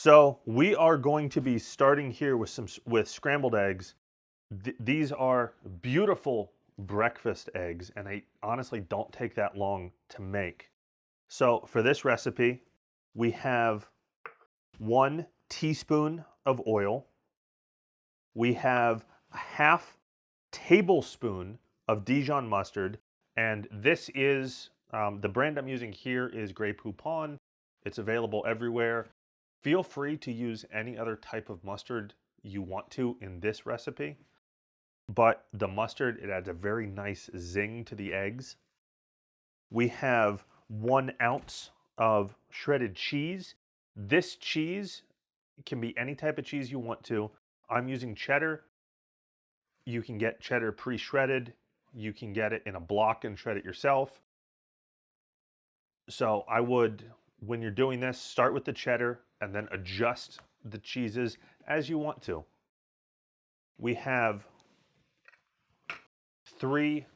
So we are going to be starting here with scrambled eggs. These are beautiful breakfast eggs, and they honestly don't take that long to make. So for this recipe, we have 1 teaspoon of oil. We have a half tablespoon of Dijon mustard, and this is the brand I'm using here is Grey Poupon. It's available everywhere. Feel free to use any other type of mustard you want to in this recipe, but the mustard, it adds a very nice zing to the eggs. We have 1 ounce of shredded cheese. This cheese can be any type of cheese you want to. I'm using cheddar. You can get cheddar pre-shredded. You can get it in a block and shred it yourself. So I would, when you're doing this, start with the cheddar and then adjust the cheeses as you want to. We have 3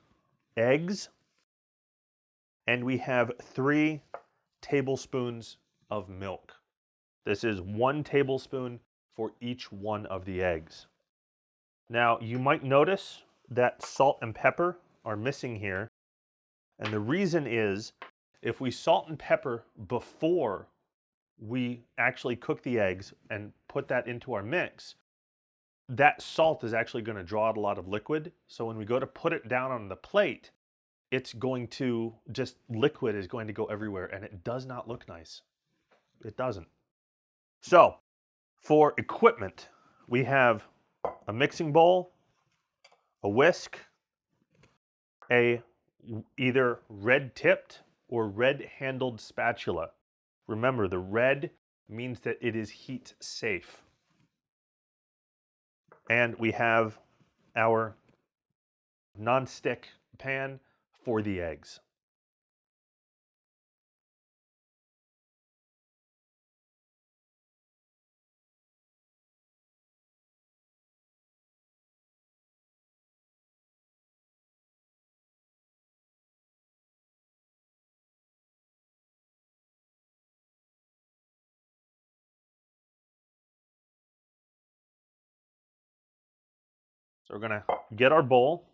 eggs and we have 3 tablespoons of milk. This is 1 tablespoon for each one of the eggs. Now you might notice that salt and pepper are missing here. And the reason is if we salt and pepper before we actually cook the eggs and put that into our mix, that salt is actually going to draw out a lot of liquid. So when we go to put it down on the plate, it's going to just, liquid is going to go everywhere and it does not look nice. It doesn't. So for equipment, we have a mixing bowl, a whisk, a either red tipped or red handled spatula. Remember, the red means that it is heat safe. And we have our non-stick pan for the eggs. So we're gonna get our bowl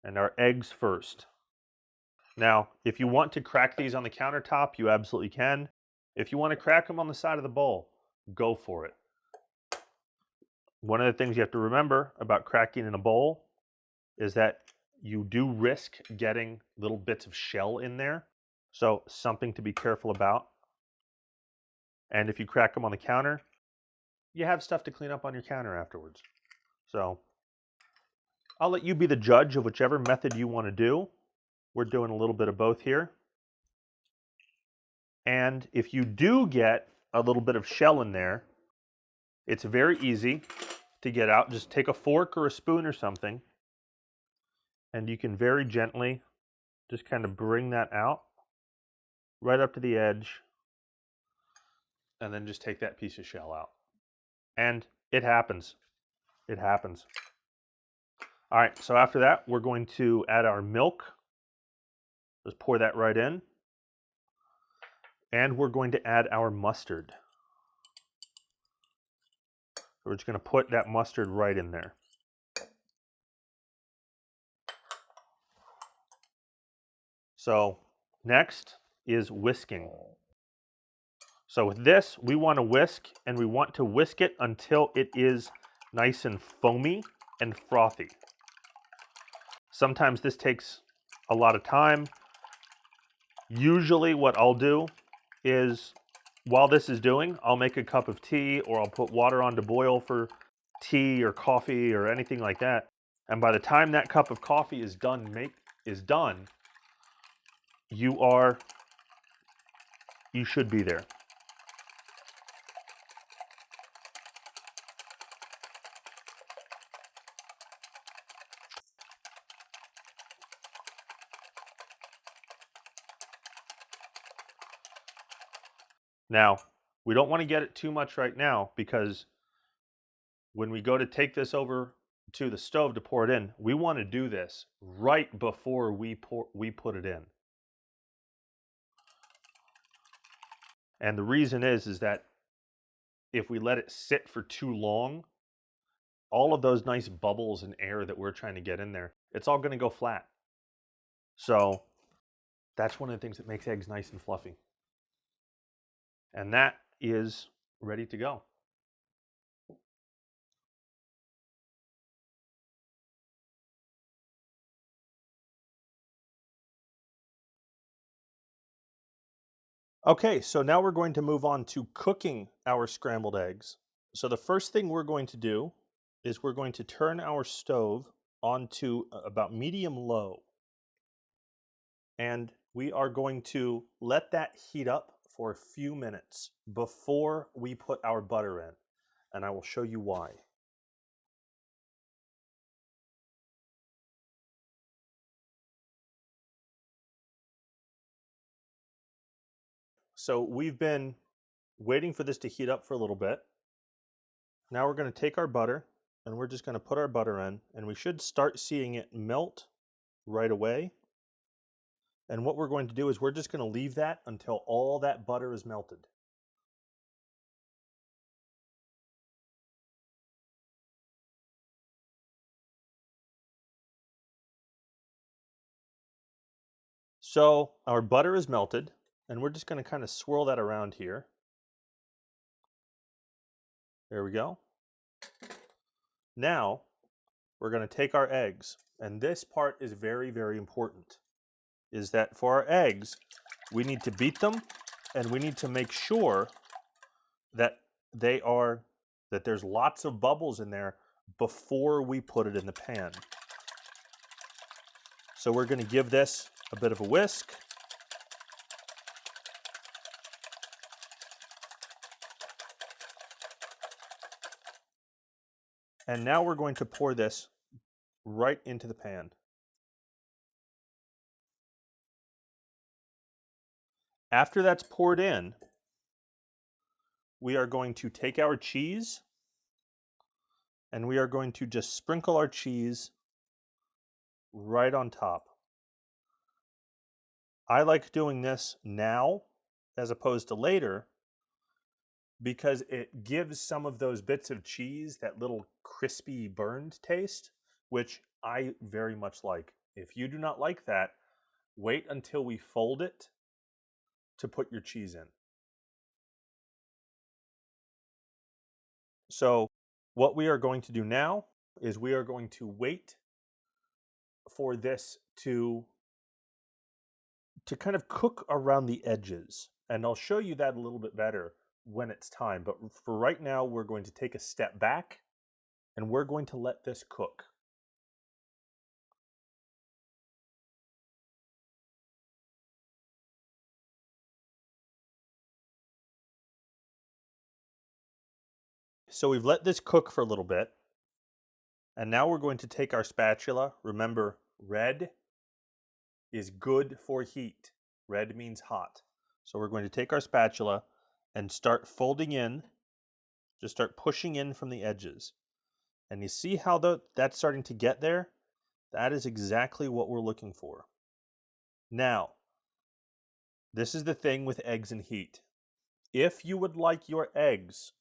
and our eggs first. Now, if you want to crack these on the countertop, you absolutely can. If you want to crack them on the side of the bowl, go for it. One of the things you have to remember about cracking in a bowl is that you do risk getting little bits of shell in there. So something to be careful about. And if you crack them on the counter, you have stuff to clean up on your counter afterwards. So I'll let you be the judge of whichever method you want to do. We're doing a little bit of both here. And if you do get a little bit of shell in there, it's very easy to get out. Just take a fork or a spoon or something, and you can very gently just kind of bring that out right up to the edge, and then just take that piece of shell out. And it happens. It happens. All right, so after that, we're going to add our milk. Just pour that right in. And we're going to add our mustard. We're just going to put that mustard right in there. So next is whisking. So with this, we want to whisk, and we want to whisk it until it is nice and foamy and frothy. Sometimes this takes a lot of time. Usually what I'll do is, while this is doing, I'll make a cup of tea, or I'll put water on to boil for tea or coffee or anything like that. And by the time that cup of coffee is done, you should be there. Now, we don't want to get it too much right now, because when we go to take this over to the stove to pour it in, we want to do this right before we put it in. And the reason is that if we let it sit for too long, all of those nice bubbles and air that we're trying to get in there, it's all going to go flat. So that's one of the things that makes eggs nice and fluffy. And that is ready to go. Okay, so now we're going to move on to cooking our scrambled eggs. So the first thing we're going to do is we're going to turn our stove onto about medium low. And we are going to let that heat up for a few minutes before we put our butter in. And I will show you why. So we've been waiting for this to heat up for a little bit. Now we're going to take our butter and we're just going to put our butter in, and we should start seeing it melt right away. And what we're going to do is we're just going to leave that until all that butter is melted. So our butter is melted, and we're just going to kind of swirl that around here. There we go. Now we're going to take our eggs, and this part is very, very important, is that for our eggs, we need to beat them, and we need to make sure that that there's lots of bubbles in there before we put it in the pan. So we're going to give this a bit of a whisk. And now we're going to pour this right into the pan. After that's poured in, we are going to take our cheese and we are going to just sprinkle our cheese right on top. I like doing this now as opposed to later because it gives some of those bits of cheese that little crispy burned taste, which I very much like. If you do not like that, wait until we fold it to put your cheese in. So what we are going to do now is we are going to wait for this to kind of cook around the edges. And I'll show you that a little bit better when it's time. But for right now, we're going to take a step back and we're going to let this cook. So we've let this cook for a little bit. And now we're going to take our spatula. Remember, red is good for heat. Red means hot. So we're going to take our spatula and start folding in, just start pushing in from the edges. And you see how that's starting to get there? That is exactly what we're looking for. Now, this is the thing with eggs and heat. If you would like your eggs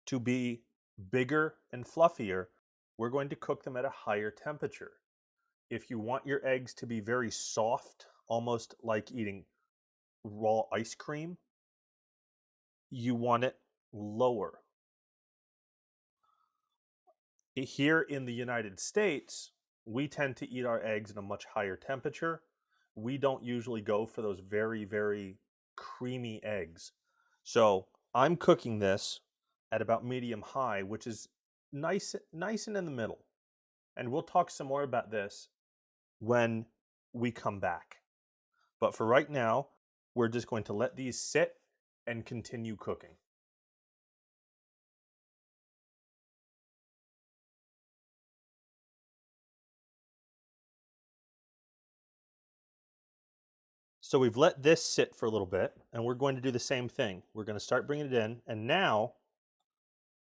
to be bigger and fluffier, we're going to cook them at a higher temperature. If you want your eggs to be very soft, almost like eating raw ice cream, you want it lower. Here in the United States, we tend to eat our eggs at a much higher temperature. We don't usually go for those very, very creamy eggs. So I'm cooking this at about medium high, which is nice and in the middle. And we'll talk some more about this when we come back. But for right now, we're just going to let these sit and continue cooking. So we've let this sit for a little bit, and we're going to do the same thing. We're going to start bringing it in, and now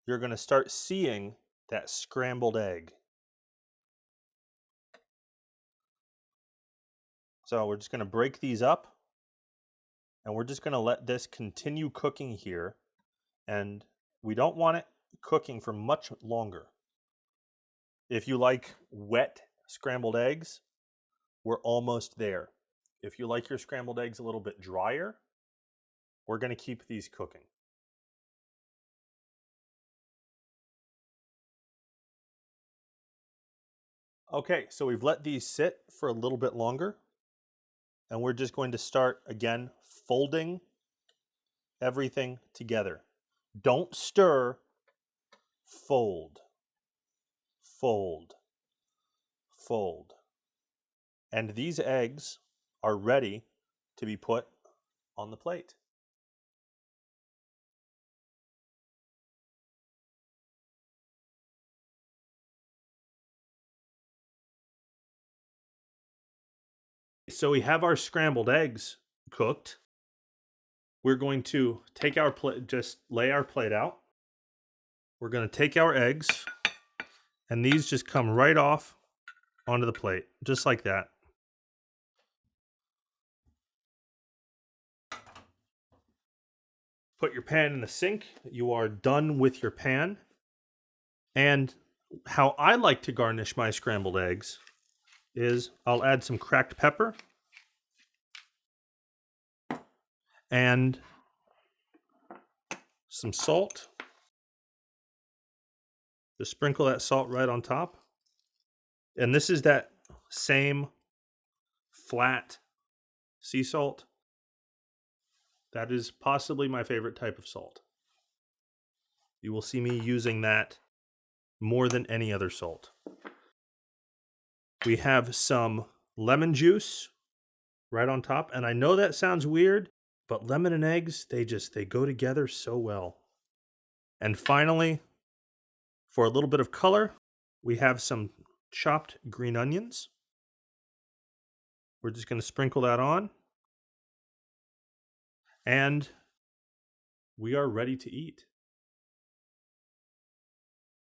you're going to start seeing that scrambled egg. So we're just going to break these up, and we're just going to let this continue cooking here. And We don't want it cooking for much longer. If you like wet scrambled eggs, we're almost there. If you like your scrambled eggs a little bit drier, we're going to keep these cooking. Okay, so we've let these sit for a little bit longer, and we're just going to start again folding everything together. Don't stir, fold, fold, fold. And these eggs are ready to be put on the plate. So we have our scrambled eggs cooked. We're going to take our plate, just lay our plate out. We're going to take our eggs, and these just come right off onto the plate, just like that. Put your pan in the sink. You are done with your pan. And how I like to garnish my scrambled eggs is I'll add some cracked pepper and some salt. Just sprinkle that salt right on top. And this is that same flat sea salt. That is possibly my favorite type of salt. You will see me using that more than any other salt. We have some lemon juice right on top. And I know that sounds weird, but lemon and eggs, they go together so well. And finally, for a little bit of color, we have some chopped green onions. We're just going to sprinkle that on. And we are ready to eat.